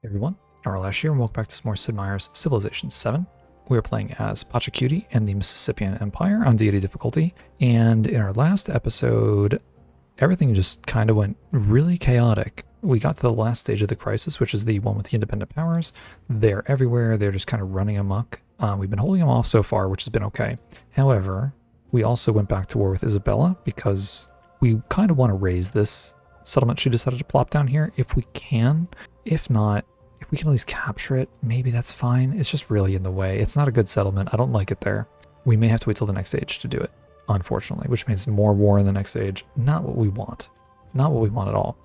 Hey everyone, Arlash here, and welcome back to some more Sid Meier's Civilization 7. We are playing as Pachacuti and the Mississippian Empire on Deity difficulty, and in our last episode, everything just kind of went really chaotic. We got to the last stage of the crisis, which is the one with the independent powers. They're everywhere, they're just kind of running amok. We've been holding them off so far, which has been okay. However, we also went back to war with Isabella because we kind of want to raise this settlement she decided to plop down here if we can. If not, if we can at least capture it, maybe that's fine. It's just really in the way. It's not a good settlement. I don't like it there. We may have to wait till the next age to do it, unfortunately, which means more war in the next age. Not what we want. Not what we want at all.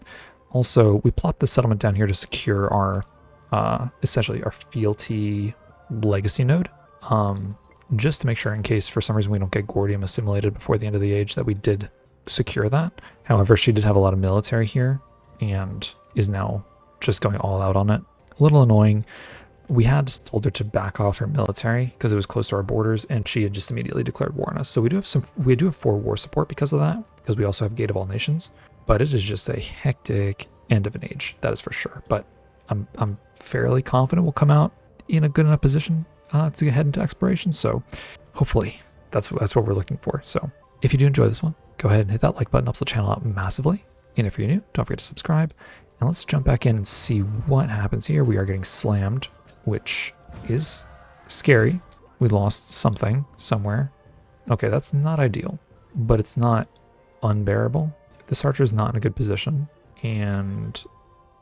Also, we plopped the settlement down here to secure our, essentially our fealty legacy node. Just to make sure in case for some reason we don't get Gordium assimilated before the end of the age that we did secure that. However, she did have a lot of military here and is now just going all out on it. A little annoying. We had told her to back off her military because it was close to our borders, and she had just immediately declared war on us. So we do have 4 war support because of that, because we also have Gate of All Nations. But it is just a hectic end of an age, that is for sure. But I'm fairly confident we'll come out in a good enough position to head into exploration. So hopefully that's what we're looking for. So if you do enjoy this one, go ahead and hit that like button, helps the channel out massively. And if you're new, don't forget to subscribe. And let's jump back in and see what happens here. We are getting slammed, which is scary. We lost something somewhere. Okay, that's not ideal, but it's not unbearable. This archer's not in a good position, and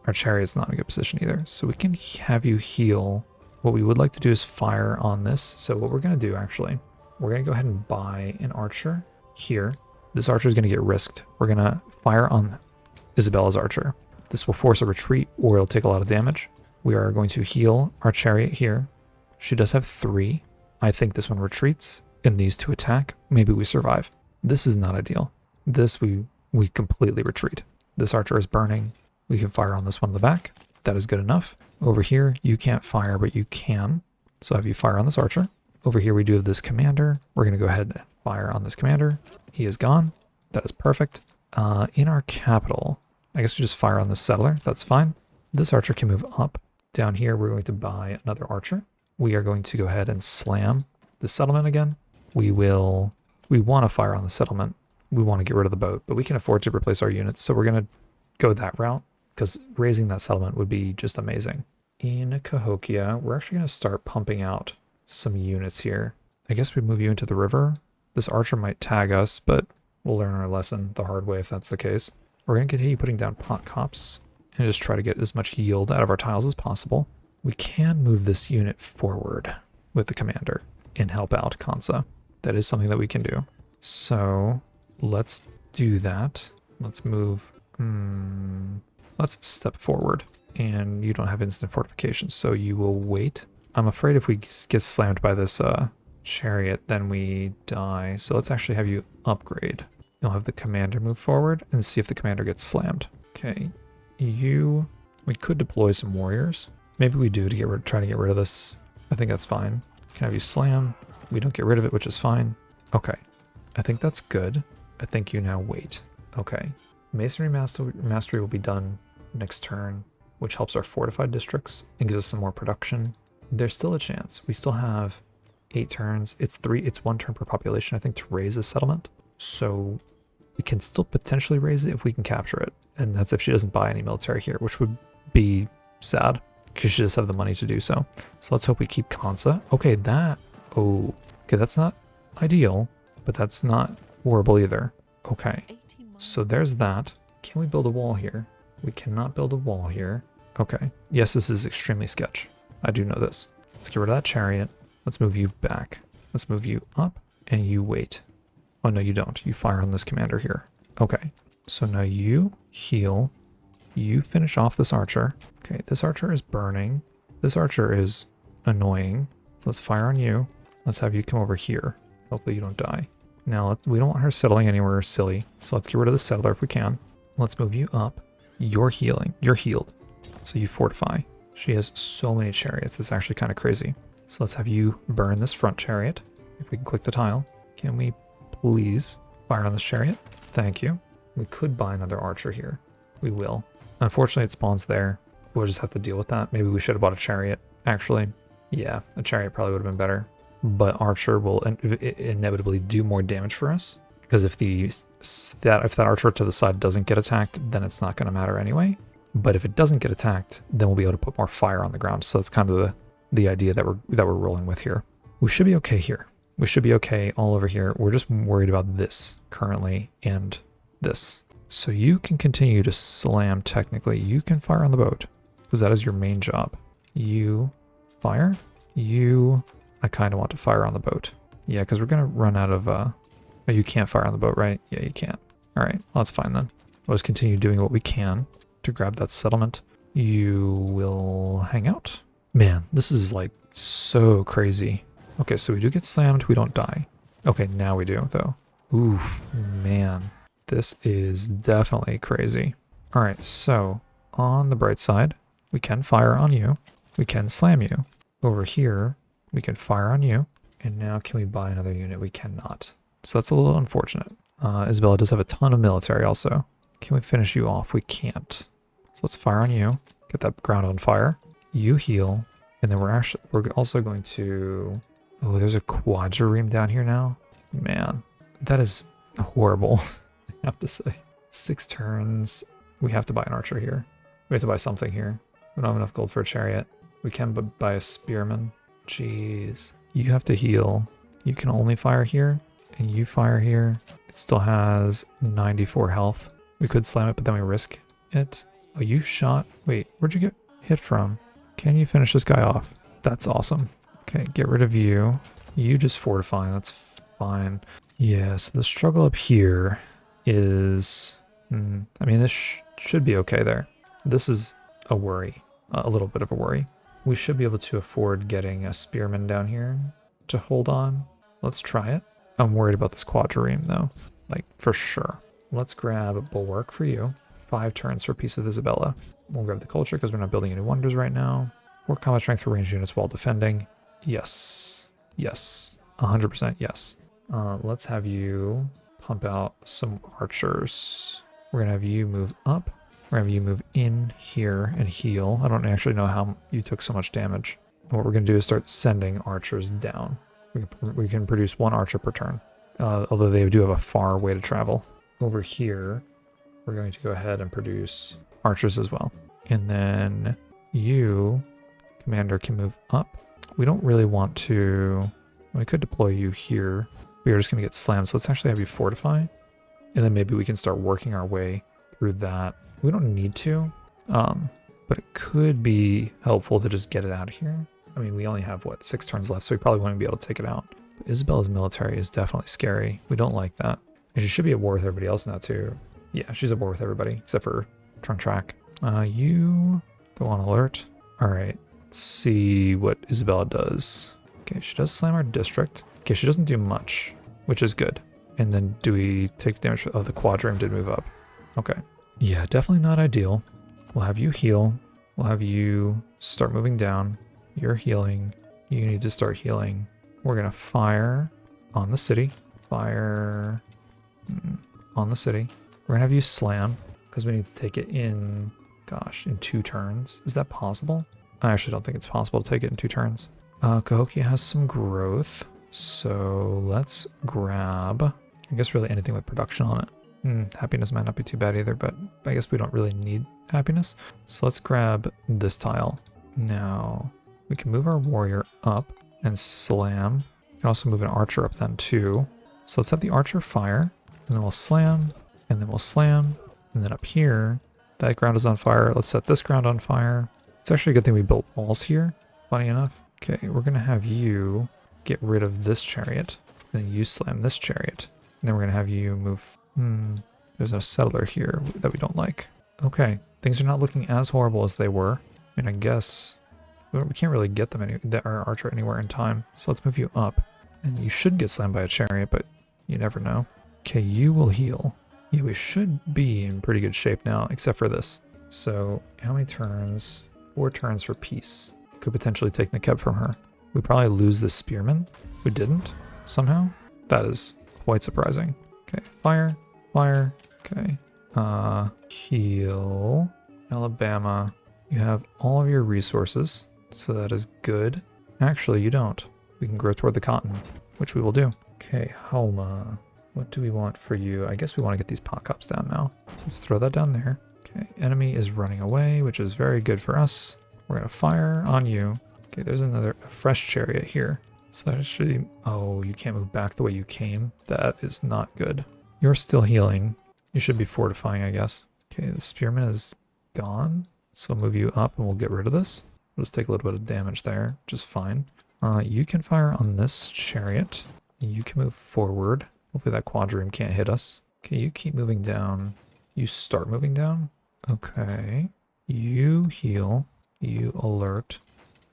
our chariot's not in a good position either. So we can have you heal. What we would like to do is fire on this. So what we're going to do, actually, we're going to go ahead and buy an archer here. This archer is going to get risked. We're going to fire on Isabella's archer. This will force a retreat, or it'll take a lot of damage. We are going to heal our chariot here. She does have 3. I think this one retreats, and these 2 attack. Maybe we survive. This is not ideal. This we completely retreat. This archer is burning. We can fire on this one in the back. That is good enough. Over here, you can't fire, but you can. So have you fire on this archer. Over here, we do have this commander. We're going to go ahead and fire on this commander. He is gone. That is perfect. In our capital, I guess we just fire on this settler. That's fine. This archer can move up. Down here, we're going to buy another archer. We are going to go ahead and slam the settlement again. We want to fire on the settlement. We want to get rid of the boat, but we can afford to replace our units. So we're going to go that route because raising that settlement would be just amazing. In Cahokia, we're actually going to start pumping out some units here. I guess we move you into the river. This archer might tag us, but we'll learn our lesson the hard way if that's the case. We're going to continue putting down pot cops and just try to get as much yield out of our tiles as possible. We can move this unit forward with the commander and help out Kansa. That is something that we can do. So let's do that. Let's move. Let's step forward. And you don't have instant fortification, so you will wait. I'm afraid if we get slammed by this chariot, then we die. So let's actually have you upgrade. You'll have the commander move forward and see if the commander gets slammed. Okay, we could deploy some warriors. Maybe we do to try to get rid of this. I think that's fine. Can have you slam. We don't get rid of it, which is fine. Okay, I think that's good. I think you now wait. Okay, masonry mastery will be done next turn, which helps our fortified districts and gives us some more production. There's still a chance. We still have 8 turns. It's 1 turn per population, I think, to raise a settlement. So we can still potentially raise it if we can capture it. And that's if she doesn't buy any military here, which would be sad because she does have the money to do so. So let's hope we keep Kansa. Okay, okay, that's not ideal, but that's not horrible either. Okay, so there's that. Can we build a wall here? We cannot build a wall here. Okay, yes, this is extremely sketch. I do know this. Let's get rid of that chariot. Let's move you back. Let's move you up, and you wait. Oh, no, you don't. You fire on this commander here. Okay, so now you heal. You finish off this archer. Okay, this archer is burning. This archer is annoying. So let's fire on you. Let's have you come over here. Hopefully you don't die. Now, we don't want her settling anywhere silly, so let's get rid of the settler if we can. Let's move you up. You're healing. You're healed. So you fortify. She has so many chariots. It's actually kind of crazy. So let's have you burn this front chariot. If we can click the tile. Can we please fire on this chariot? Thank you. We could buy another archer here. We will. Unfortunately, it spawns there. we'll just have to deal with that. Maybe we should have bought a chariot, actually. Yeah, a chariot probably would have been better. But Archer will inevitably do more damage for us. Because if that Archer to the side doesn't get attacked, then it's not going to matter anyway. But if it doesn't get attacked, then we'll be able to put more fire on the ground. So that's kind of the idea that we're rolling with here. We should be okay here. We should be okay all over here. We're just worried about this currently and this. So you can continue to slam technically. You can fire on the boat because that is your main job. You fire. I kind of want to fire on the boat. Yeah, because we're going to run out of... Oh, you can't fire on the boat, right? Yeah, you can't. All right, well, that's fine then. We'll just continue doing what we can to grab that settlement. You will hang out. Man, this is like so crazy. Okay, so we do get slammed. We don't die. Okay, now we do, though. Oof, man. This is definitely crazy. All right, so on the bright side, we can fire on you. We can slam you. Over here, we can fire on you. And now can we buy another unit? We cannot. So that's a little unfortunate. Isabella does have a ton of military also. Can we finish you off? We can't. So let's fire on you. Get that ground on fire. You heal. And then we're also going to... Oh, there's a quadrireme down here now. Man, that is horrible, I have to say. 6 turns. We have to buy an archer here. We have to buy something here. We don't have enough gold for a chariot. We can buy a spearman. Jeez. You have to heal. You can only fire here. And you fire here. It still has 94 health. We could slam it, but then we risk it. Oh, you shot. Wait, where'd you get hit from? Can you finish this guy off? That's awesome. Okay, get rid of you. You just fortify. That's fine. Yeah, so the struggle up here is... I mean, this should be okay there. This is a worry. A little bit of a worry. We should be able to afford getting a spearman down here to hold on. Let's try it. I'm worried about this quadrireme, though. Like, for sure. Let's grab a bulwark for you. 5 turns for a piece of Isabella. We'll grab the culture because we're not building any wonders right now. 4 combat strength for ranged units while defending. Yes. Yes. 100% yes. Let's have you pump out some archers. We're going to have you move up. We're going to have you move in here and heal. I don't actually know how you took so much damage. And what we're going to do is start sending archers down. We can produce 1 archer per turn. Although they do have a far way to travel. Over here, we're going to go ahead and produce archers as well. And then you, commander, can move up. We don't really want to... We could deploy you here. We are just going to get slammed, so let's actually have you fortify. And then maybe we can start working our way through that. We don't need to, but it could be helpful to just get it out of here. I mean, we only have, what, 6 turns left, so we probably won't be able to take it out. But Isabella's military is definitely scary. We don't like that. And she should be at war with everybody else now, too. Yeah, she's at war with everybody, except for Trunk Track. You go on alert. All right, let's see what Isabella does. Okay, she does slam our district. Okay, she doesn't do much, which is good. And then do we take damage? Oh, the quadrireme did move up. Okay. Yeah, definitely not ideal. We'll have you heal. We'll have you start moving down. You're healing. You need to start healing. We're going to fire on the city. Fire on the city. We're going to have you slam because we need to take it in, gosh, in 2 turns. Is that possible? I actually don't think it's possible to take it in 2 turns. Cahokia has some growth. So let's grab, I guess, really anything with production on it. Happiness might not be too bad either, but I guess we don't really need happiness. So let's grab this tile. Now, we can move our warrior up and slam. We can also move an archer up then too. So let's have the archer fire, and then we'll slam, and then we'll slam, and then up here, that ground is on fire. Let's set this ground on fire. It's actually a good thing we built walls here, funny enough. Okay, we're gonna have you get rid of this chariot, and then you slam this chariot. And then we're gonna have you move, there's a settler here that we don't like. Okay, things are not looking as horrible as they were. I mean, I guess we can't really get them our archer anywhere in time. So let's move you up. And you should get slammed by a chariot, but you never know. Okay, you will heal. Yeah, we should be in pretty good shape now, except for this. So how many turns? 4 turns for peace. Could potentially take the Nekeb from her. We probably lose this spearman. We didn't, somehow. That is quite surprising. Okay, fire, fire. Okay, heal. Alabama. You have all of your resources, so that is good. Actually, you don't. We can grow toward the cotton, which we will do. Okay, Homa. What do we want for you? I guess we want to get these pot cups down now. So let's throw that down there. Okay, enemy is running away, which is very good for us. We're going to fire on you. Okay, there's another fresh chariot here. So that should... Oh, you can't move back the way you came. That is not good. You're still healing. You should be fortifying, I guess. Okay, the spearman is gone. So I'll move you up and we'll get rid of this. We'll just take a little bit of damage there, which is fine. You can fire on this chariot. You can move forward. Hopefully that quadroom can't hit us. Okay, you keep moving down. You start moving down. Okay. You heal. You alert.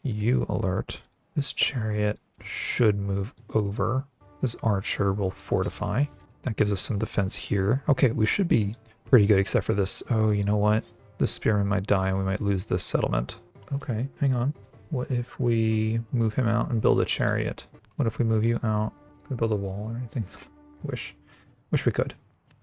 You alert. This chariot should move over. This archer will fortify. That gives us some defense here. Okay, we should be pretty good except for this. Oh, you know what? The spearman might die and we might lose this settlement. Okay, hang on. What if we move him out and build a chariot? What if we move you out? Can we build a wall or anything? Wish we could.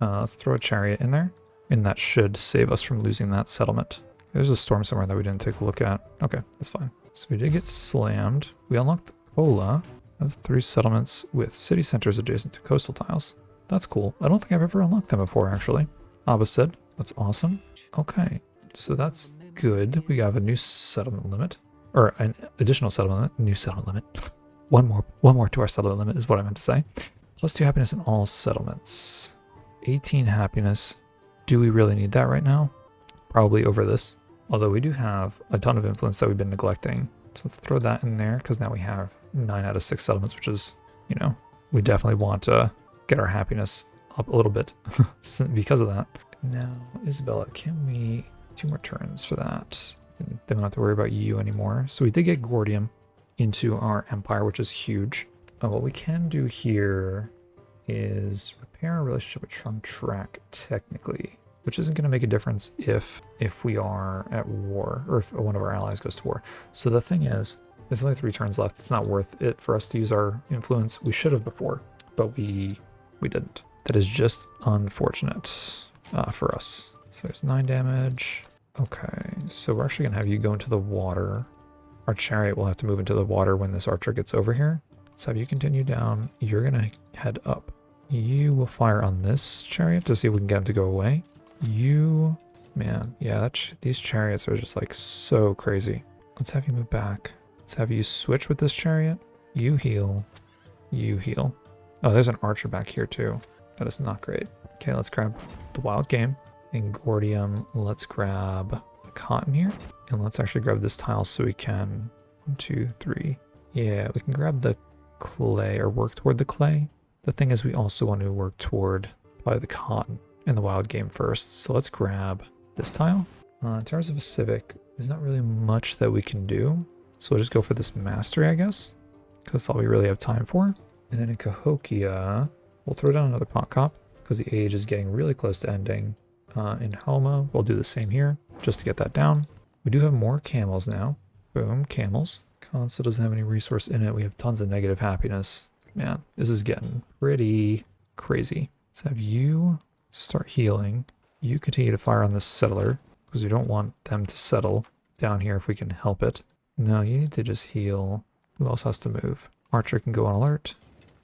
Let's throw a chariot in there. And that should save us from losing that settlement. There's a storm somewhere that we didn't take a look at. Okay, that's fine. So we did get slammed. We unlocked the Cola. That's 3 settlements with city centers adjacent to coastal tiles. That's cool. I don't think I've ever unlocked them before, actually. Abbasid. That's awesome. Okay, so that's good. We have a new settlement limit. Or an additional settlement limit. New settlement limit. One more to our settlement limit is what I meant to say. +2 happiness in all settlements. 18 happiness. Do we really need that right now? Probably over this. Although we do have a ton of influence that we've been neglecting. So let's throw that in there because now we have 9 out of 6 settlements, which is, you know, we definitely want to get our happiness up a little bit because of that. Now, Isabella, can we... 2 more turns for that. Then we don't have to worry about you anymore. So we did get Gordium into our empire, which is huge. What we can do here is repair our relationship with Trunk Track, technically, which isn't going to make a difference if we are at war, or if one of our allies goes to war. So the thing is, there's only 3 turns left. It's not worth it for us to use our influence. We should have before, but we didn't. That is just unfortunate for us. So there's 9 damage. Okay, so we're actually going to have you go into the water. Our chariot will have to move into the water when this archer gets over here. Let's have you continue down. You're going to head up. You will fire on this chariot to see if we can get him to go away. You... Man, yeah, these chariots are just like so crazy. Let's have you move back. Let's have you switch with this chariot. You heal. You heal. Oh, there's an archer back here too. That is not great. Okay, let's grab the wild game. And Gordium, let's grab the cotton here. And let's actually grab this tile so we can... 1, 2, 3. Yeah, we can grab the clay or work toward the clay. The thing is we also want to work toward probably the cotton and the wild game first. So let's grab this tile. In terms of a civic, there's not really much that we can do. So we'll just go for this mastery, I guess. Because that's all we really have time for. And then in Cahokia, we'll throw down another pot cop because the age is getting really close to ending. In Helma, we'll do the same here just to get that down. We do have more camels now. Boom, camels. Consta doesn't have any resource in it. We have tons of negative happiness. Man, this is getting pretty crazy. Let's have you start healing. You continue to fire on this settler because we don't want them to settle down here if we can help it. No, you need to just heal. Who else has to move? Archer can go on alert.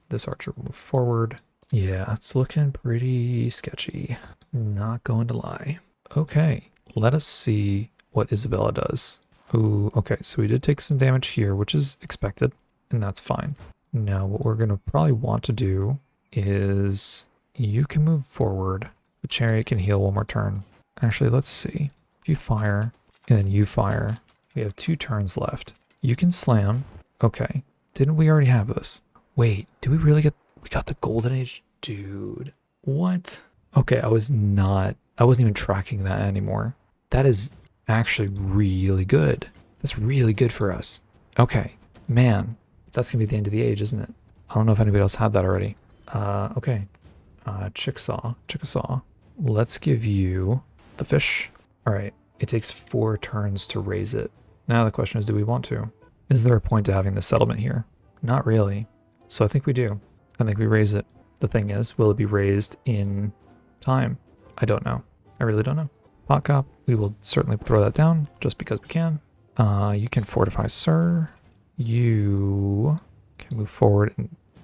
This archer will move forward. Yeah, it's looking pretty sketchy. Not going to lie. Okay, let us see what Isabella does. Ooh, okay, so we did take some damage here, which is expected, and that's fine. Now, what we're going to probably want to do is you can move forward. The chariot can heal 1 more turn. Actually, let's see. If you fire, and then you fire, we have 2 turns left. You can slam. Okay, didn't we already have this? Wait, did we really get... We got the golden age? Dude, what? Okay, I wasn't even tracking that anymore. That is actually really good. That's really good for us. Okay, man, that's gonna be the end of the age, isn't it? I don't know if anybody else had that already. Okay, Chickasaw, let's give you the fish. All right, it takes 4 turns to raise it. Now the question is, do we want to? Is there a point to having the settlement here? Not really. So I think we do. I think we raise it. The thing is, will it be raised in time? I don't know. I really don't know. Pot cop, we will certainly throw that down just because we can. You can fortify, sir. You can move forward.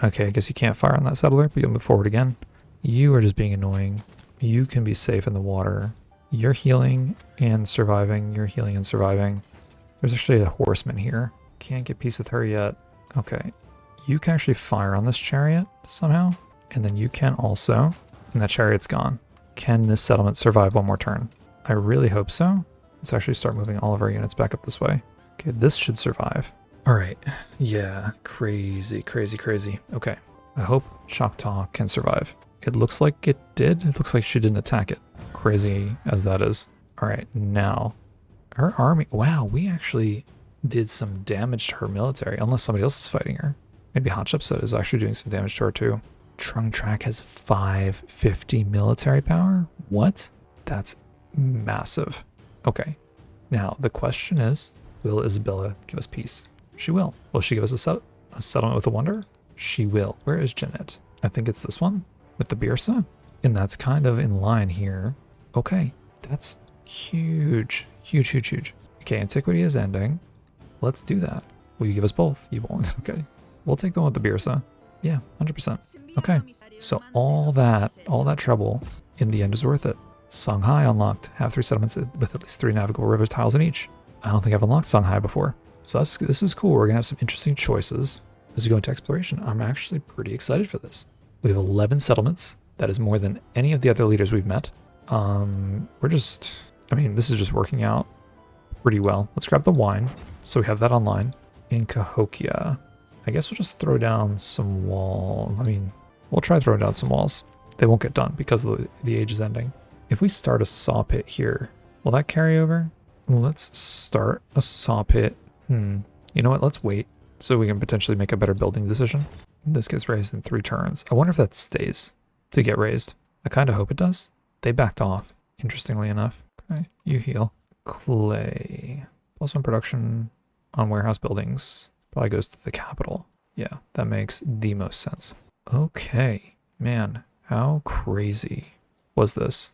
Okay, I guess you can't fire on that settler, but you'll move forward again. You are just being annoying. You can be safe in the water. You're healing and surviving. You're healing and surviving. There's actually a horseman here. Can't get peace with her yet. Okay. You can actually fire on this chariot somehow. And then you can also, and that chariot's gone. Can this settlement survive one more turn? I really hope so. Let's actually start moving all of our units back up this way. Okay, this should survive. All right. Yeah, crazy, crazy, crazy. Okay. I hope Choctaw can survive. It looks like it did. It looks like she didn't attack it. Crazy as that is. All right, now her army. Wow, we actually did some damage to her military, unless somebody else is fighting her. Maybe Hatshepsut is actually doing some damage to her too. Trung Track has 550 military power. What? That's massive. Okay. Now the question is, will Isabella give us peace? She will. Will she give us a settlement with a wonder? She will. Where is Jeanette? I think it's this one with the Birsa. And that's kind of in line here. Okay. That's huge. Huge, huge, huge. Okay, antiquity is ending. Let's do that. Will you give us both? You won't. Okay. We'll take the one with the Birsa. Yeah, 100%. Okay. So all that trouble in the end is worth it. Songhai unlocked. Have 3 settlements with at least 3 navigable river tiles in each. I don't think I've unlocked Songhai before. So this is cool. We're going to have some interesting choices as we go into exploration. I'm actually pretty excited for this. We have 11 settlements. That is more than any of the other leaders we've met. This is just working out pretty well. Let's grab the wine. So we have that online. In Cahokia, I guess we'll just throw down some wall. We'll try throwing down some walls. They won't get done because the age is ending. If we start a saw pit here, will that carry over? Let's start a saw pit. You know what? Let's wait so we can potentially make a better building decision. This gets raised in 3 turns. I wonder if that stays to get raised. I kind of hope it does. They backed off, interestingly enough. Okay, you heal. Clay. +1 production on warehouse buildings. Probably goes to the capital. Yeah, that makes the most sense. Okay, man, how crazy was this?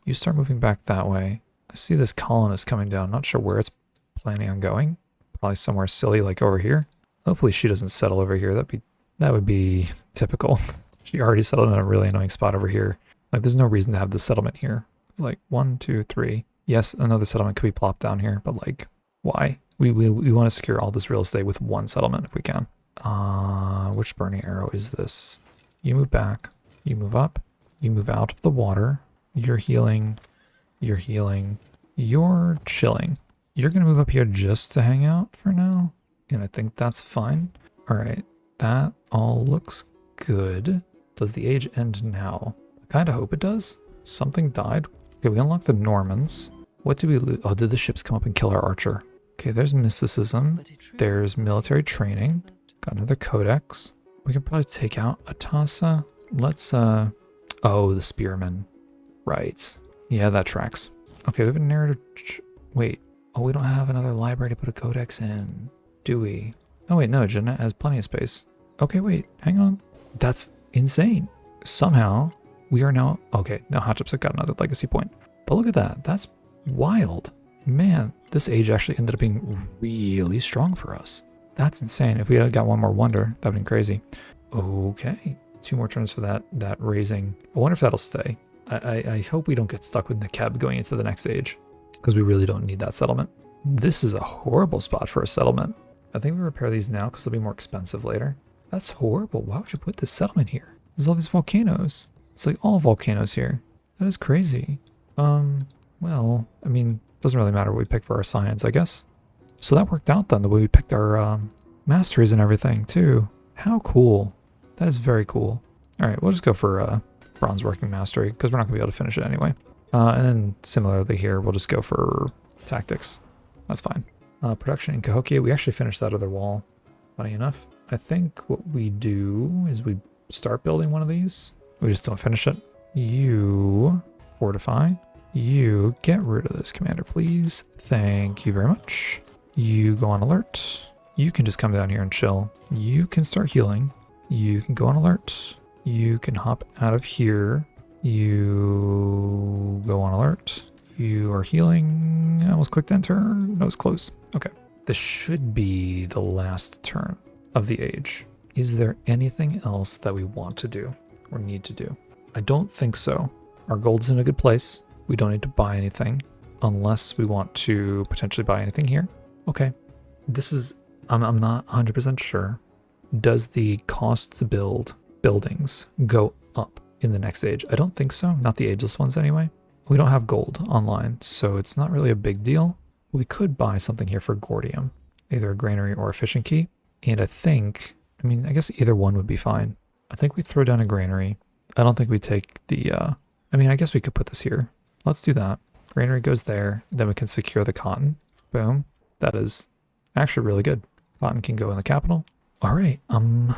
You start moving back that way. I see this colonist coming down. Not sure where it's planning on going. Probably somewhere silly like over here. Hopefully she doesn't settle over here. That would be typical. She already settled in a really annoying spot over here. Like, there's no reason to have this settlement here. Like 1, 2, 3. Yes, another settlement could be plopped down here, but like, why? We want to secure all this real estate with 1 settlement if we can. Which burning arrow is this? You move back. You move up. You move out of the water. You're healing. You're healing. You're chilling. You're going to move up here just to hang out for now. And I think that's fine. All right. That all looks good. Does the age end now? I kind of hope it does. Something died. Okay, we unlocked the Normans. What did we lose? Oh, did the ships come up and kill our archer? Okay, there's mysticism. There's military training. Got another codex. We can probably take out Atasa. Let's, oh, the spearmen. Right. Yeah, that tracks. Okay, we have a narrative. Wait. Oh, we don't have another library to put a codex in, do we? Oh, wait, no, Jeanette has plenty of space. Okay, wait, hang on. That's insane. Somehow, we are now... Okay, now Hatshepsut got another legacy point. But look at that. That's wild. Man, this age actually ended up being really strong for us. That's insane. If we had got one more wonder, that would have been crazy. Okay, 2 more turns for that raising. I wonder if that'll stay. I hope we don't get stuck with Nekeb going into the next age, because we really don't need that settlement. This is a horrible spot for a settlement. I think we repair these now because they'll be more expensive later. That's horrible. Why would you put this settlement here? There's all these volcanoes. It's like all volcanoes here. That is crazy. Well, I mean, doesn't really matter what we pick for our science, I guess. So that worked out then, the way we picked our masteries and everything too. How cool. That is very cool. All right, we'll just go for bronze working mastery because we're not gonna be able to finish it anyway. And then similarly here, we'll just go for tactics. That's fine. Production in Cahokia, we actually finished that other wall, funny enough. I think what we do is we start building one of these. We just don't finish it. You fortify. You get rid of this commander, please. Thank you very much. You go on alert. You can just come down here and chill. You can start healing. You can go on alert. You can hop out of here. You go on alert. You are healing. I almost clicked enter. No, it's close. Okay. This should be the last turn of the age. Is there anything else that we want to do or need to do? I don't think so. Our gold's in a good place. We don't need to buy anything unless we want to potentially buy anything here. Okay. This is, I'm not 100% sure. Does the cost to build buildings go up in the next age? I don't think so. Not the ageless ones anyway. We don't have gold online, so it's not really a big deal. We could buy something here for Gordium, either a granary or a fishing key. And I think, I mean, I guess either one would be fine. I think we throw down a granary. I don't think we take the, I mean, I guess we could put this here. Let's do that. Granary goes there, then we can secure the cotton. Boom. That is actually really good. Cotton can go in the capital. All right, I'm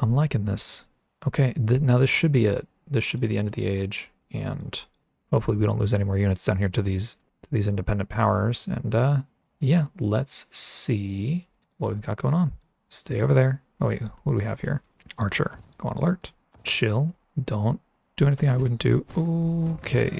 liking this. Okay, now this should be it. This should be the end of the age, and hopefully we don't lose any more units down here to these independent powers. And yeah, let's see what we've got going on. Stay over there. Oh wait, what do we have here? Archer, go on alert. Chill. Don't do anything I wouldn't do. Okay,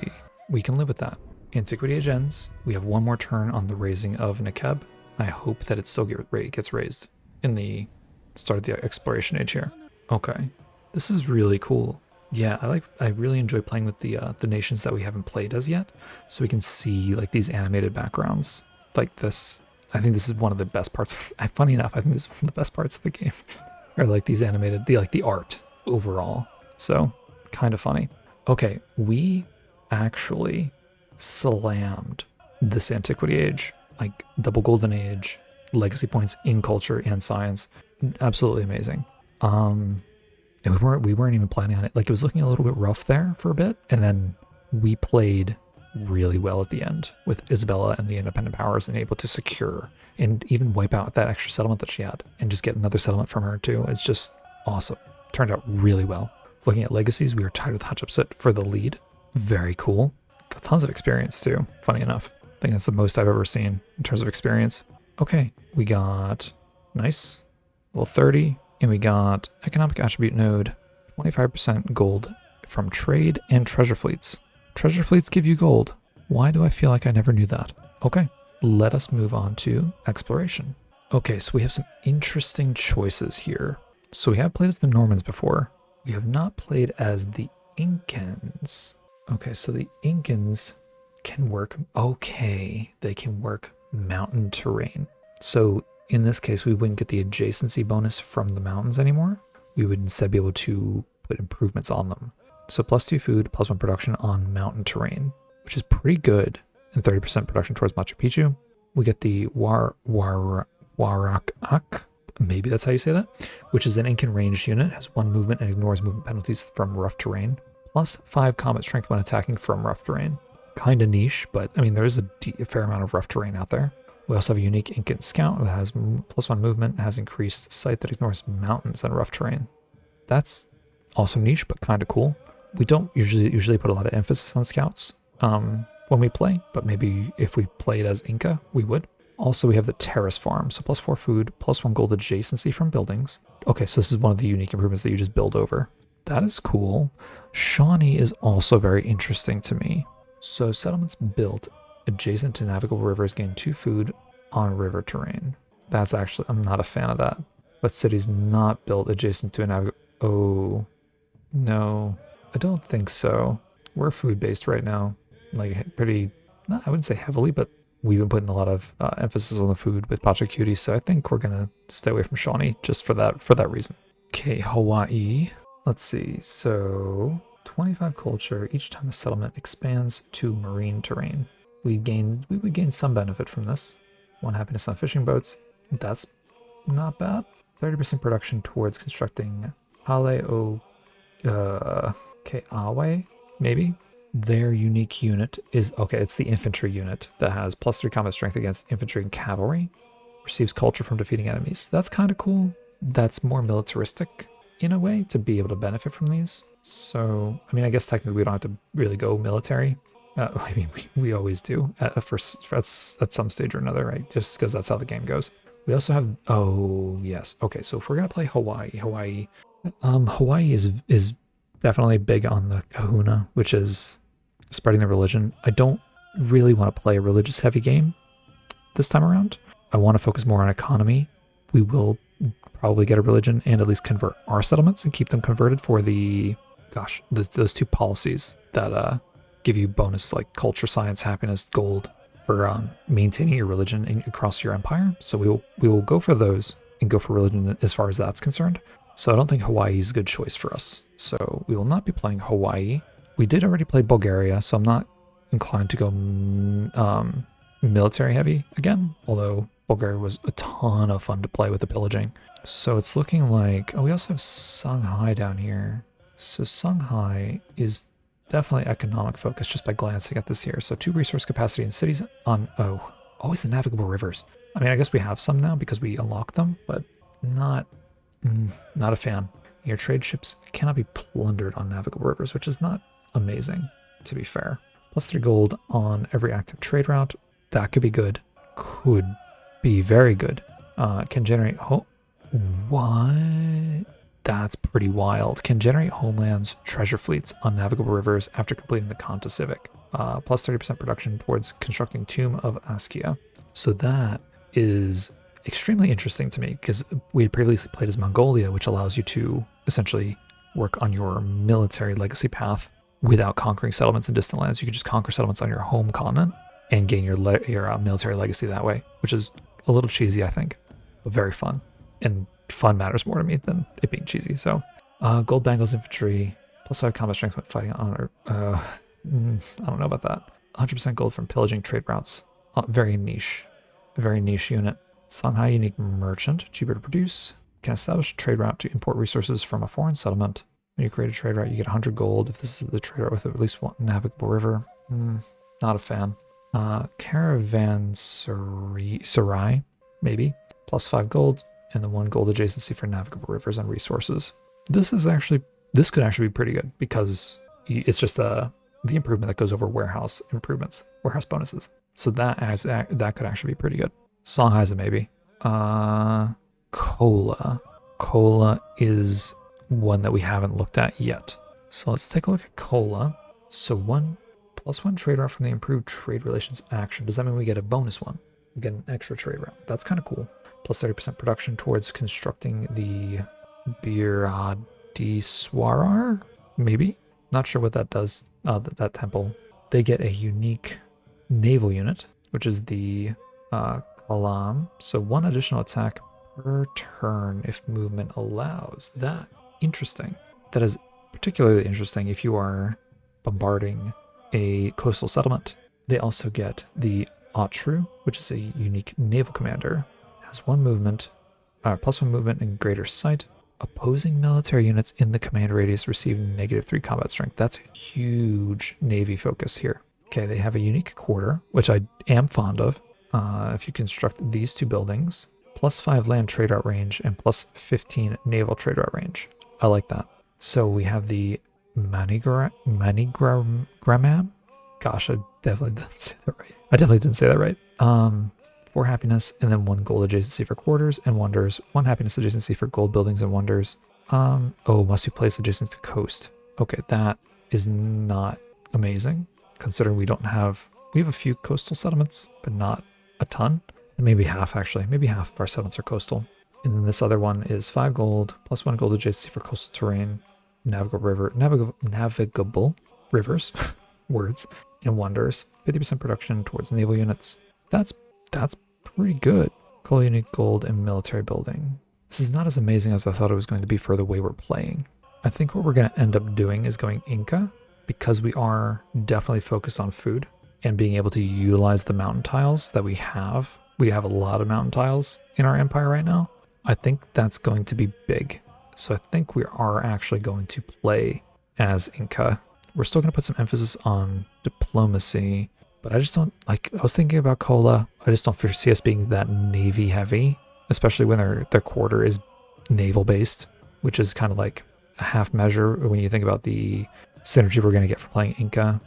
we can live with that. Antiquity age ends. We have one more turn on the raising of Nekeb. I hope that it still gets raised in the start of the exploration age here. Okay, this is really cool. Yeah, I really enjoy playing with the nations that we haven't played as yet, so we can see like these animated backgrounds like this. I think this is one of the best parts. Funny enough, I think this is one of the best parts of the game, or like these animated, the art overall. So kind of funny. Okay, we actually slammed this antiquity age, like double golden age, legacy points in culture and science. Absolutely amazing. And we weren't even planning on it. Like, it was looking a little bit rough there for a bit, and then we played really well at the end with Isabella and the independent powers, and able to secure and even wipe out that extra settlement that she had and just get another settlement from her too. It's just awesome. Turned out really well. Looking at legacies, we were tied with Hatshepsut for the lead. Very cool. Got tons of experience too, funny enough. I think that's the most I've ever seen in terms of experience. Okay, we got nice level 30, and we got economic attribute node, 25% gold from trade and treasure fleets. Treasure fleets give you gold. Why do I feel like I never knew that? Okay, let us move on to exploration. Okay, so we have some interesting choices here. So we have played as the Normans before. We have not played as the Incans. Okay, so the Incans can work, okay, they can work mountain terrain. So in this case, we wouldn't get the adjacency bonus from the mountains anymore. We would instead be able to put improvements on them. So +2 food, +1 production on mountain terrain, which is pretty good, and 30% production towards Machu Picchu. We get the Warak, maybe that's how you say that, which is an Incan ranged unit, has 1 movement and ignores movement penalties from rough terrain, +5 combat strength when attacking from rough terrain. Kind of niche, but I mean, there is a fair amount of rough terrain out there. We also have a unique Incan scout who has +1 movement and has increased sight that ignores mountains and rough terrain. That's also niche, but kind of cool. We don't usually put a lot of emphasis on scouts when we play, but maybe if we played as Inca, we would. Also, we have the terrace farm, so +4 food, +1 gold adjacency from buildings. Okay, so this is one of the unique improvements that you just build over. That is cool. Shawnee is also very interesting to me. So settlements built adjacent to navigable rivers gain 2 food on river terrain. That's actually, I'm not a fan of that. But cities not built adjacent to a navigable, oh, no, I don't think so. We're food-based right now. Like, pretty, I wouldn't say heavily, but we've been putting a lot of emphasis on the food with Pachacuti, so I think we're gonna stay away from Shawnee just for that reason. Okay, Hawaii. Let's see, so 25 culture. Each time a settlement expands to marine terrain, we would gain some benefit from this. 1 happiness on fishing boats. That's not bad. 30% production towards constructing Hale Awe, maybe. Their unique unit is, okay, it's the infantry unit that has +3 combat strength against infantry and cavalry. Receives culture from defeating enemies. That's kind of cool. That's more militaristic in a way to be able to benefit from these. So, I mean, I guess technically we don't have to really go military. I mean, we always do at some stage or another, right? Just because that's how the game goes. We also have, oh, yes. Okay, so if we're going to play Hawaii is definitely big on the kahuna, which is spreading the religion. I don't really want to play a religious heavy game this time around. I want to focus more on economy. We will probably get a religion and at least convert our settlements and keep them converted for the, gosh, those two policies that give you bonus like culture, science, happiness, gold for maintaining your religion across your empire. So we will go for those and go for religion as far as that's concerned. So I don't think Hawaii is a good choice for us. So we will not be playing Hawaii. We did already play Bulgaria, so I'm not inclined to go military heavy again, although Bulgaria was a ton of fun to play with the pillaging. So it's looking like, oh, we also have Songhai down here. So Songhai is definitely economic focus just by glancing at this here. So 2 resource capacity in cities on, always the navigable rivers. I mean, I guess we have some now because we unlocked them, but not a fan. Your trade ships cannot be plundered on navigable rivers, which is not amazing, to be fair. +3 gold on every active trade route. That could be good. Could be very good. Can generate what? That's pretty wild. Can generate homelands, treasure fleets on navigable rivers after completing the Kanta Civic. +30% production towards constructing Tomb of Askia. So that is extremely interesting to me because we had previously played as Mongolia, which allows you to essentially work on your military legacy path without conquering settlements in distant lands. You could just conquer settlements on your home continent and gain your military legacy that way, which is a little cheesy, I think, but very fun. And fun matters more to me than it being cheesy. So, gold bangles infantry, +5 combat strength when fighting on. I don't know about that. 100% gold from pillaging trade routes. Very niche unit. Songhai unique merchant, cheaper to produce. Can establish a trade route to import resources from a foreign settlement. When you create a trade route, you get 100 gold. If this is the trade route with at least one navigable river, not a fan. Caravanserai, maybe. +5 gold, and then 1 gold adjacency for navigable rivers and resources. This could actually be pretty good because it's just the improvement that goes over warehouse improvements, warehouse bonuses. So that could actually be pretty good. Songhai's a maybe. Kola. Kola is one that we haven't looked at yet. So let's take a look at Kola. So +1 trade route from the improved trade relations action. Does that mean we get a bonus one? We get an extra trade route. That's kind of cool. +30% production towards constructing the Biradiswarar? Maybe? Not sure what that does. That temple. They get a unique naval unit, which is the Kalam. So 1 additional attack per turn if movement allows. That, interesting. That is particularly interesting if you are bombarding a coastal settlement. They also get the Atru, which is a unique naval commander. Has 1 movement, +1 movement and greater sight. Opposing military units in the command radius receive -3 combat strength. That's a huge navy focus here. Okay, they have a unique quarter, which I am fond of. If you construct these 2 buildings, +5 land trade route range and +15 naval trade route range. I like that. So we have the Manigraman. Gosh, I definitely didn't say that right. 4 happiness, and then 1 gold adjacency for quarters and wonders. 1 happiness adjacency for gold buildings and wonders. Must be placed adjacent to coast. Okay, that is not amazing, considering we have a few coastal settlements, but not a ton. Maybe half, actually. Maybe half of our settlements are coastal. And then this other one is 5 gold, +1 gold adjacency for coastal terrain, navigable rivers, words, and wonders. 50% production towards naval units. That's pretty good. Coal unique gold and military building. This is not as amazing as I thought it was going to be for the way we're playing. I think what we're going to end up doing is going Inca, because we are definitely focused on food and being able to utilize the mountain tiles that we have. We have a lot of mountain tiles in our empire right now. I think that's going to be big. So I think we are actually going to play as Inca. We're still going to put some emphasis on diplomacy, but I just don't like, I was thinking about Kola. I just don't foresee us being that navy heavy, especially when their quarter is naval based, which is kind of like a half measure when you think about the synergy we're going to get from playing Inca.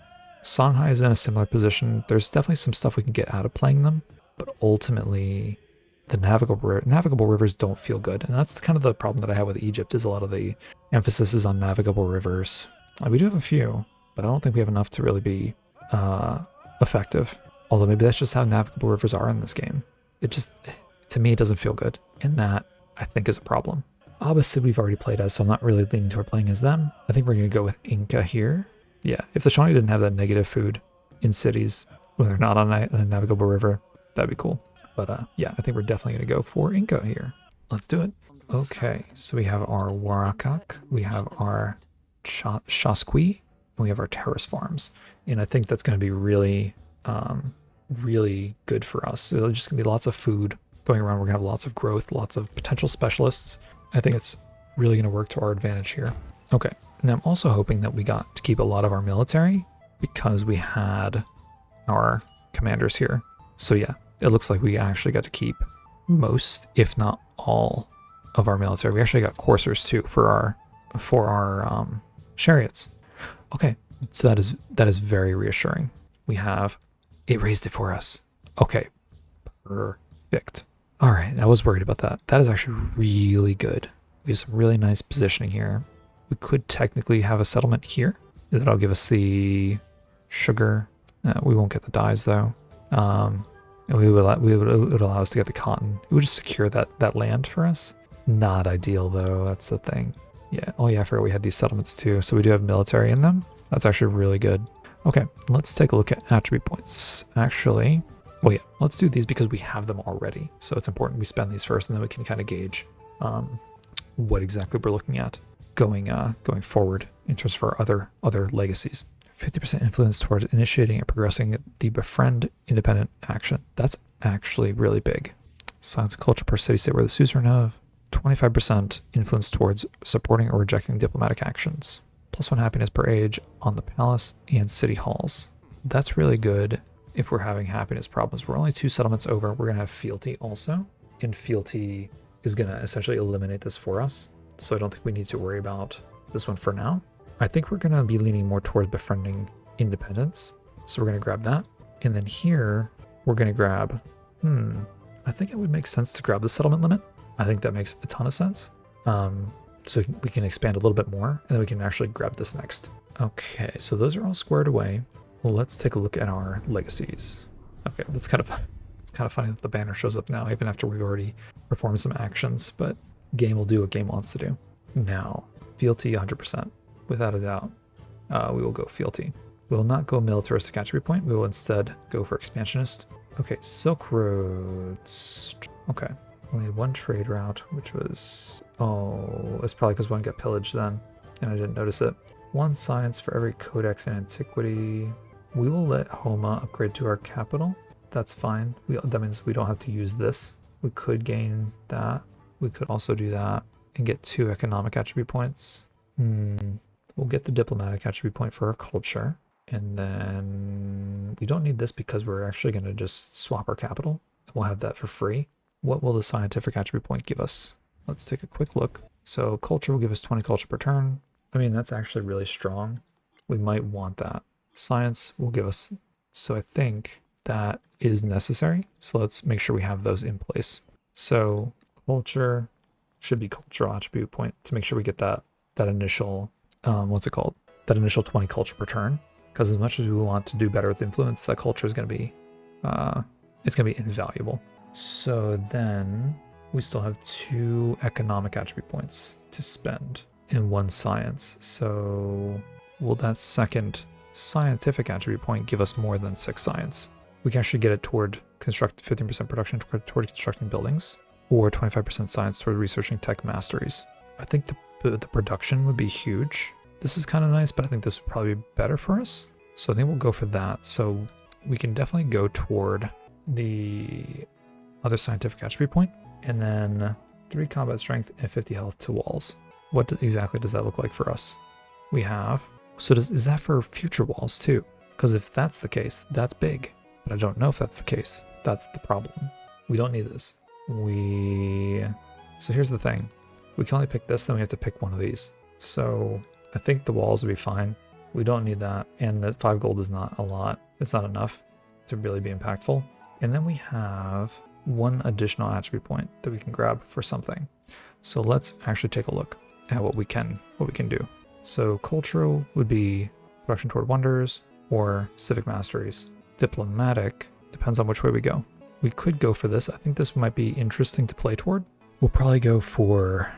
Songhai is in a similar position. There's definitely some stuff we can get out of playing them, but ultimately the navigable rivers don't feel good. And that's kind of the problem that I have with Egypt, is a lot of the emphasis is on navigable rivers. We do have a few, but I don't think we have enough to really be a effective. Although maybe that's just how navigable rivers are in this game. It just, to me, it doesn't feel good. And that, I think, is a problem. Abbasid we've already played as, so I'm not really leaning toward playing as them. I think we're going to go with Inca here. Yeah, if the Shawnee didn't have that negative food in cities, when they're not on a navigable river, that'd be cool. But yeah, I think we're definitely going to go for Inca here. Let's do it. Okay, so we have our Warakak, we have our Shasqui, and we have our terrace farms. And I think that's going to be really, really good for us. So there's just going to be lots of food going around. We're going to have lots of growth, lots of potential specialists. I think it's really going to work to our advantage here. Okay, and I'm also hoping that we got to keep a lot of our military because we had our commanders here. So yeah, it looks like we actually got to keep most, if not all, of our military. We actually got coursers too for our chariots. Okay, so that is very reassuring. It raised it for us. Okay, perfect. All right, I was worried about that. That is actually really good. We have some really nice positioning here. We could technically have a settlement here. That'll give us the sugar. We won't get the dyes though. And it would allow us to get the cotton. It would just secure that land for us. Not ideal though, that's the thing. Yeah, oh yeah, I forgot we had these settlements too. So we do have military in them. That's actually really good. Okay, let's take a look at attribute points. Actually, well yeah, let's do these because we have them already. So it's important we spend these first and then we can kind of gauge what exactly we're looking at going forward in terms of our other legacies. 50% influence towards initiating and progressing the befriend independent action. That's actually really big. Science and culture per city-state where the suzerain of. 25% influence towards supporting or rejecting diplomatic actions. +1 happiness per age on the palace and city halls. That's really good if we're having happiness problems. We're only 2 settlements over. We're going to have fealty also. And fealty is going to essentially eliminate this for us. So I don't think we need to worry about this one for now. I think we're going to be leaning more towards befriending independence. So we're going to grab that. And then here, we're going to grab, I think it would make sense to grab the settlement limit. I think that makes a ton of sense. So we can expand a little bit more, and then we can actually grab this next. Okay, so those are all squared away. Well, let's take a look at our legacies. Okay, it's kind of funny that the banner shows up now, even after we've already performed some actions, but game will do what game wants to do. Now, fealty 100%, without a doubt. We will go fealty. We will not go militaristic attribute point. We will instead go for expansionist. Okay, Silk Roads. Okay. Only had 1 trade route, which was, it's probably because 1 got pillaged then, and I didn't notice it. 1 science for every codex and antiquity. We will let Homa upgrade to our capital. That's fine. That means we don't have to use this. We could gain that. We could also do that and get 2 economic attribute points. We'll get the diplomatic attribute point for our culture. And then we don't need this because we're actually going to just swap our capital. We'll have that for free. What will the scientific attribute point give us? Let's take a quick look. So culture will give us 20 culture per turn. I mean, that's actually really strong. We might want that. Science will give us, so I think that is necessary. So let's make sure we have those in place. So culture should be cultural attribute point to make sure we get that initial, what's it called? That initial 20 culture per turn. Because as much as we want to do better with influence, that culture is going to be, it's going to be invaluable. So then we still have 2 economic attribute points to spend in 1 science. So will that second scientific attribute point give us more than 6 science? We can actually get it toward 15% production toward constructing buildings, or 25% science toward researching tech masteries. I think the production would be huge. This is kind of nice, but I think this would probably be better for us. So I think we'll go for that. So we can definitely go toward the other scientific attribute point, and then 3 combat strength and 50 health to walls. What exactly does that look like for us? We have, so is that for future walls too? Because if that's the case, that's big, but I don't know if that's the case. That's the problem. We don't need this. So here's the thing. We can only pick this, then we have to pick one of these. So I think the walls would be fine. We don't need that, and that 5 gold is not a lot. It's not enough to really be impactful. And then we have 1 additional attribute point that we can grab for something. So let's actually take a look at what we can do. So cultural would be production toward wonders or civic masteries. diplomatic. Depends on which way we go. We could go for this. I think this might be interesting to play toward. We'll probably go for...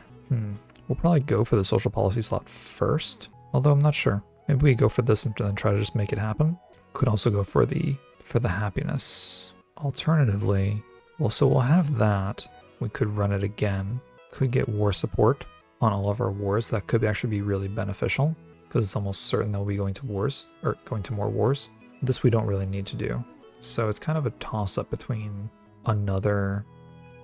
the social policy slot first. Although I'm not sure. Maybe we go for this and then try to just make it happen. Could also go for the happiness. Alternatively, well, so we'll have that. We could run it again. Could get war support on all of our wars. That could actually be really beneficial because it's almost certain that we'll be going to wars or going to more wars. This we don't really need to do. So it's kind of a toss-up between another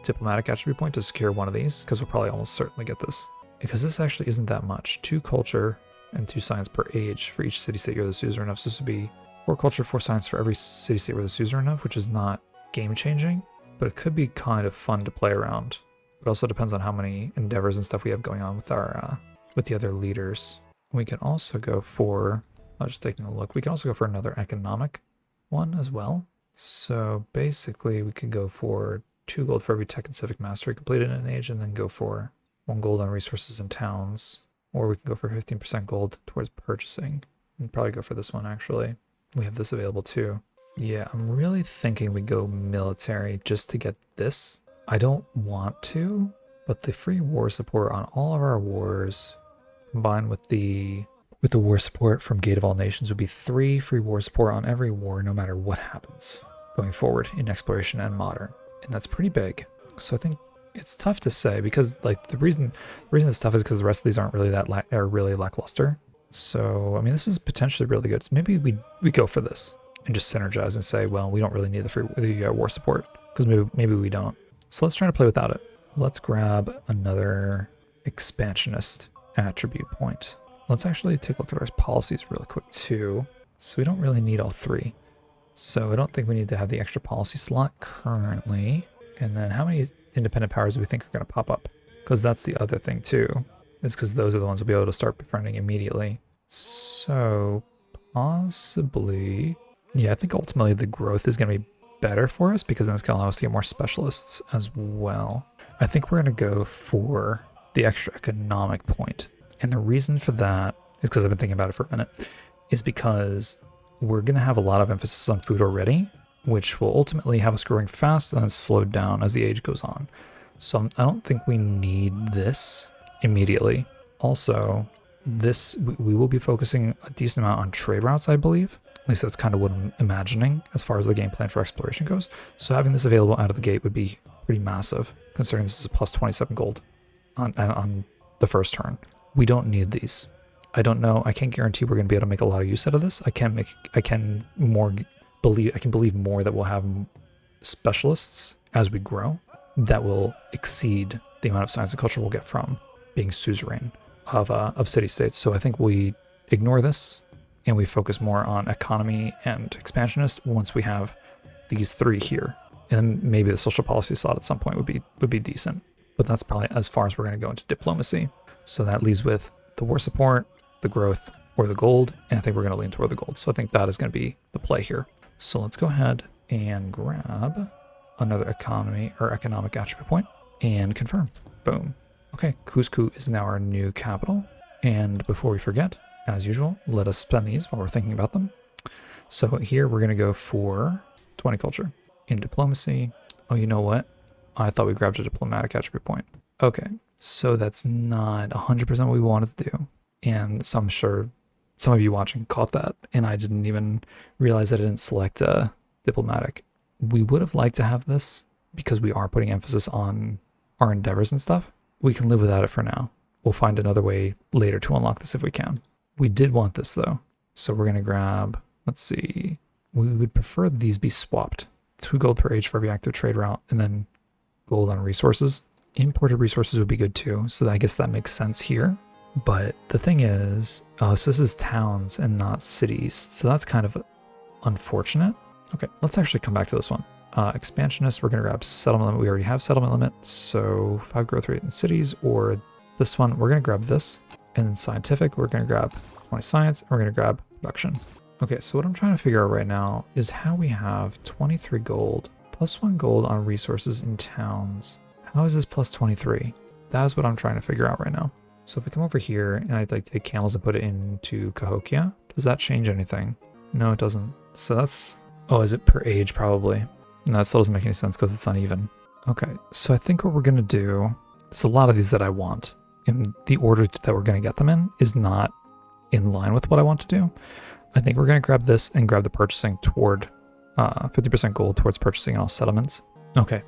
diplomatic attribute point to secure one of these, because we'll probably almost certainly get this. Because this actually isn't that much. 2 culture and 2 science per age for each city-state you're the suzerain of. So this would be 4 culture, 4 science for every city-state we're the suzerain of, which is not game-changing, but it could be kind of fun to play around. It also depends on how many endeavors and stuff we have going on with our with the other leaders. We can also go for, I was just taking a look, we can also go for another economic one as well. So basically we could go for 2 gold for every tech and civic mastery completed in an age, and then go for 1 gold on resources and towns. Or we can go for 15% gold towards purchasing. And probably go for this one actually. We have this available too. Yeah, I'm really thinking we go military just to get this. I don't want to, but the free war support on all of our wars combined with the war support from Gate of All Nations would be 3 free war support on every war no matter what happens going forward in exploration and modern. And that's pretty big. So I think it's tough to say because like the reason it's tough is because the rest of these aren't really really lackluster. So I mean this is potentially really good. So maybe we go for this and just synergize and say, well, we don't really need the war support because maybe we don't. So let's try to play without it. Let's grab another expansionist attribute point. Let's actually take a look at our policies real quick too. So we don't really need all 3. So I don't think we need to have the extra policy slot currently. And then how many independent powers do we think are going to pop up? Because that's the other thing too, is because those are the ones we'll be able to start befriending immediately. So possibly, yeah, I think ultimately the growth is going to be better for us because then it's going to allow us to get more specialists as well. I think we're going to go for the extra economic point. And the reason for that is because I've been thinking about it for a minute, is because we're going to have a lot of emphasis on food already, which will ultimately have us growing fast and then slow down as the age goes on. So I don't think we need this immediately. Also, we will be focusing a decent amount on trade routes, I believe. At least that's kind of what I'm imagining as far as the game plan for exploration goes. So having this available out of the gate would be pretty massive, considering this is a plus 27 gold on the first turn. We don't need these. I don't know. I can't guarantee we're going to be able to make a lot of use out of this. I can believe more that we'll have specialists as we grow that will exceed the amount of science and culture we'll get from being suzerain of city-states. So I think we ignore this and we focus more on economy and expansionist once we have these 3 here. And maybe the social policy slot at some point would be decent. But that's probably as far as we're going to go into diplomacy. So that leaves with the war support, the growth, or the gold. And I think we're going to lean toward the gold. So I think that is going to be the play here. So let's go ahead and grab another economy or economic attribute point and confirm. Boom. Okay, Cusco is now our new capital. And before we forget, as usual, let us spend these while we're thinking about them. So here we're going to go for 20 culture. In diplomacy, oh, you know what? I thought we grabbed a diplomatic attribute point. Okay, so that's not 100% what we wanted to do. And so I'm sure some of you watching caught that, and I didn't even realize that I didn't select diplomatic. We would have liked to have this because we are putting emphasis on our endeavors and stuff. We can live without it for now. We'll find another way later to unlock this if we can. We did want this though. So we're going to grab, let's see, we would prefer these be swapped. 2 gold per age for every active trade route, and then gold on resources. Imported resources would be good too, so I guess that makes sense here. But the thing is, so this is towns and not cities, so that's kind of unfortunate. Okay, let's actually come back to this one. Expansionist, we're going to grab settlement limit. We already have settlement limit, so 5 growth rate in cities, or this one, we're going to grab this. And then scientific, we're going to grab 20 science, and we're going to grab production. Okay, so what I'm trying to figure out right now is how we have 23 gold, plus 1 gold on resources in towns. How is this plus 23? That is what I'm trying to figure out right now. So if we come over here and I'd like to take camels and put it into Cahokia, does that change anything? No, it doesn't. So that's Oh, is it per age? Probably. No, that still doesn't make any sense because it's uneven. Okay, so I think what we're going to do, there's a lot of these that I want. And the order that we're going to get them in is not in line with what I want to do. I think we're going to grab this and grab the purchasing toward 50% gold towards purchasing all settlements. Okay,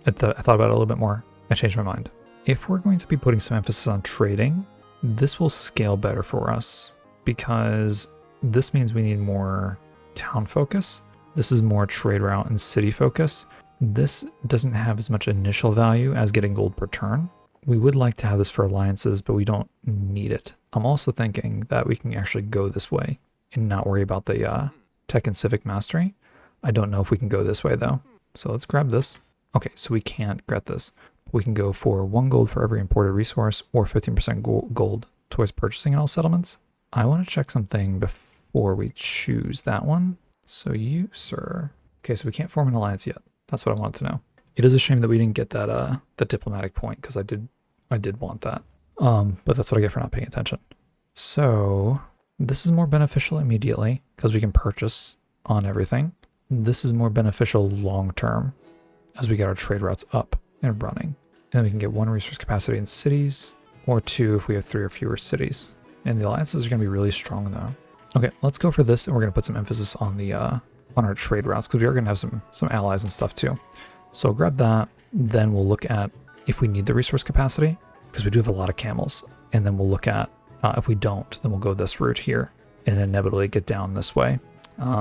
I thought about it a little bit more. I changed my mind. If we're going to be putting some emphasis on trading, this will scale better for us because this means we need more town focus. This is more trade route and city focus. This doesn't have as much initial value as getting gold per turn. We would like to have this for alliances, but we don't need it. I'm also thinking that we can actually go this way and not worry about the tech and civic mastery. I don't know if we can go this way though. So let's grab this. Okay, so we can't get this. We can go for 1 gold for every imported resource or 15% gold towards purchasing in all settlements. I want to check something before we choose that one. So you, sir. Okay, so we can't form an alliance yet. That's what I wanted to know. It is a shame that we didn't get that the diplomatic point because I did want that. But that's what I get for not paying attention. So this is more beneficial immediately because we can purchase on everything. This is more beneficial long term as we get our trade routes up and running. And then we can get 1 resource capacity in cities or 2 if we have 3 or fewer cities. And the alliances are going to be really strong though. Okay, let's go for this and we're going to put some emphasis on the on our trade routes because we are going to have some allies and stuff too. So I'll grab that, then we'll look at if we need the resource capacity because we do have a lot of camels. And then we'll look at if we don't, then we'll go this route here and inevitably get down this way.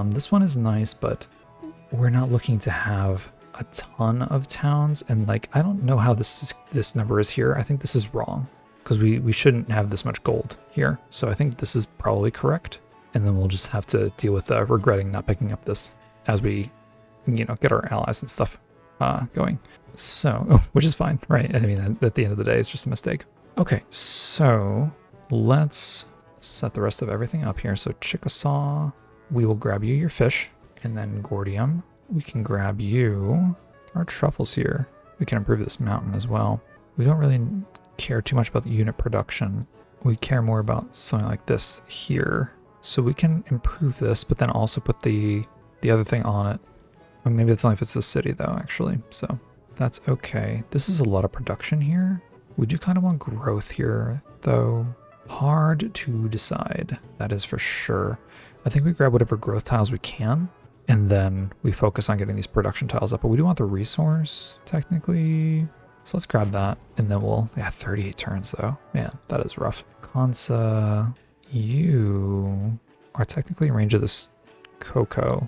This one is nice, but we're not looking to have a ton of towns. And like, I don't know how this number is here. I think this is wrong because we shouldn't have this much gold here. So I think this is probably correct. And then we'll just have to deal with regretting not picking up this as we, get our allies and stuff going. So, which is fine, right? I mean, at the end of the day, it's just a mistake. Okay, so let's set the rest of everything up here. So Chickasaw, we will grab you your fish. And then Gordium, we can grab you our truffles here. We can improve this mountain as well. We don't really care too much about the unit production. We care more about something like this here. So we can improve this, but then also put the other thing on it. Well, maybe it's only if it's the city though, actually. So that's okay. This is a lot of production here. We do kind of want growth here though. Hard to decide, that is for sure. I think we grab whatever growth tiles we can, and then we focus on getting these production tiles up. But we do want the resource, technically. So let's grab that, and then we'll... Yeah, 38 turns, though. Man, that is rough. Kansa, you are technically in range of this cocoa,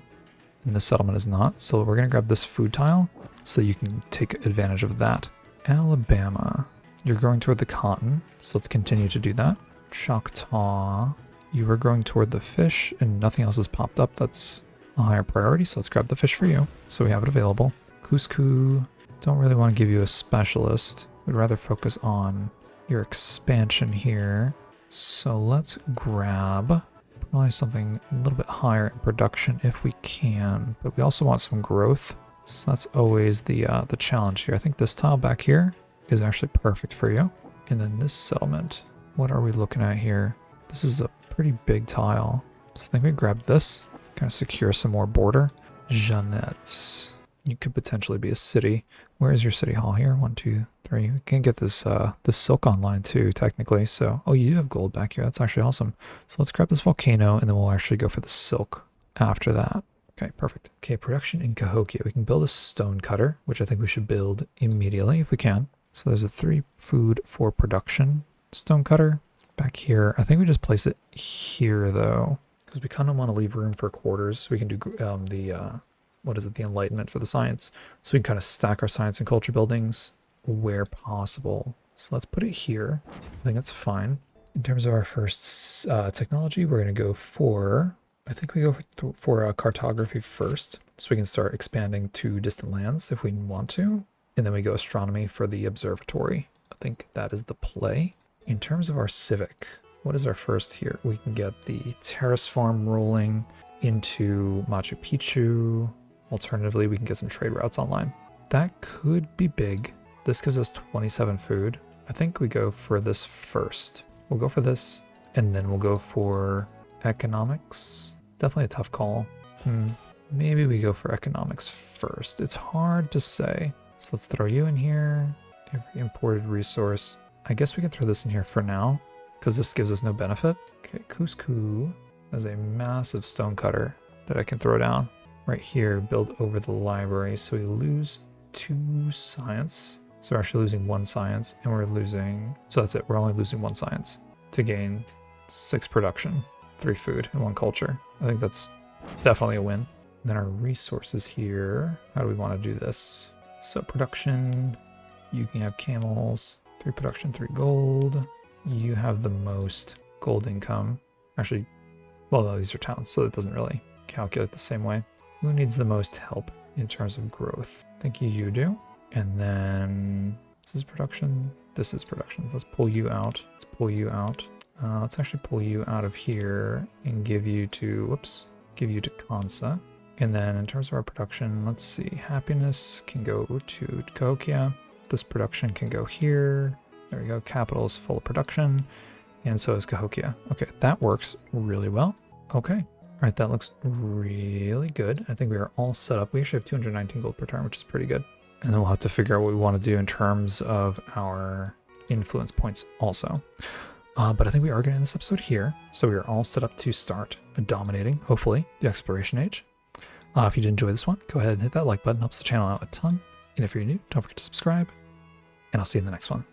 and this settlement is not. So we're going to grab this food tile, so you can take advantage of that. Alabama, you're growing toward the cotton, so let's continue to do that. Choctaw, you were growing toward the fish, and nothing else has popped up that's a higher priority, so let's grab the fish for you, so we have it available. Cusco, don't really want to give you a specialist. We'd rather focus on your expansion here. So let's grab probably something a little bit higher in production if we can, but we also want some growth. So that's always the challenge here. I think this tile back here is actually perfect for you. And then this settlement, what are we looking at here? This is a pretty big tile. So I think we grab this, kind of secure some more border. Jeanette, you could potentially be a city. Where is your city hall here? 1, 2, 3. We can get this this silk online too, technically. So, oh, you do have gold back here. That's actually awesome. So let's grab this volcano, and then we'll actually go for the silk after that. Okay, perfect. Okay, production in Cahokia. We can build a stone cutter, which I think we should build immediately if we can. So there's a 3 food for production stone cutter back here. I think we just place it here though, because we kind of want to leave room for quarters. So we can do the enlightenment for the science. So we can kind of stack our science and culture buildings where possible. So let's put it here. I think that's fine. In terms of our first technology, we're going to go for, I think we go for cartography first, so we can start expanding to distant lands if we want to. And then we go astronomy for the observatory. I think that is the play. In terms of our civic, what is our first here? We can get the terrace farm rolling into Machu Picchu. Alternatively, we can get some trade routes online. That could be big. This gives us 27 food. I think we go for this first. We'll go for this, and then we'll go for economics. Definitely a tough call. Maybe we go for economics first. It's hard to say. So let's throw you in here. Every imported resource. I guess we can throw this in here for now, because this gives us no benefit. Okay, Cusco has a massive stone cutter that I can throw down. Right here, build over the library. So we lose 2 science. So we're actually losing 1 science, and we're losing... So that's it, we're only losing 1 science to gain 6 production, 3 food, and 1 culture. I think that's definitely a win. And then our resources here, how do we want to do this? So production, you can have camels, 3 production, 3 gold. You have the most gold income. Actually, well, no, these are towns, so it doesn't really calculate the same way. Who needs the most help in terms of growth? I think you do. And then this is production. This is production. Let's pull you out. Let's pull you out. Let's actually pull you out of here and give you to, whoops, give you to Kansa. And then in terms of our production, let's see, happiness can go to Cahokia. This production can go here. There we go. Capital is full of production. And so is Cahokia. Okay, that works really well. Okay. All right, that looks really good. I think we are all set up. We actually have 219 gold per turn, which is pretty good. And then we'll have to figure out what we want to do in terms of our influence points also. But I think we are going to end this episode here. So we are all set up to start dominating, hopefully, the Exploration Age. If you did enjoy this one, go ahead and hit that like button. Helps the channel out a ton. And if you're new, don't forget to subscribe. And I'll see you in the next one.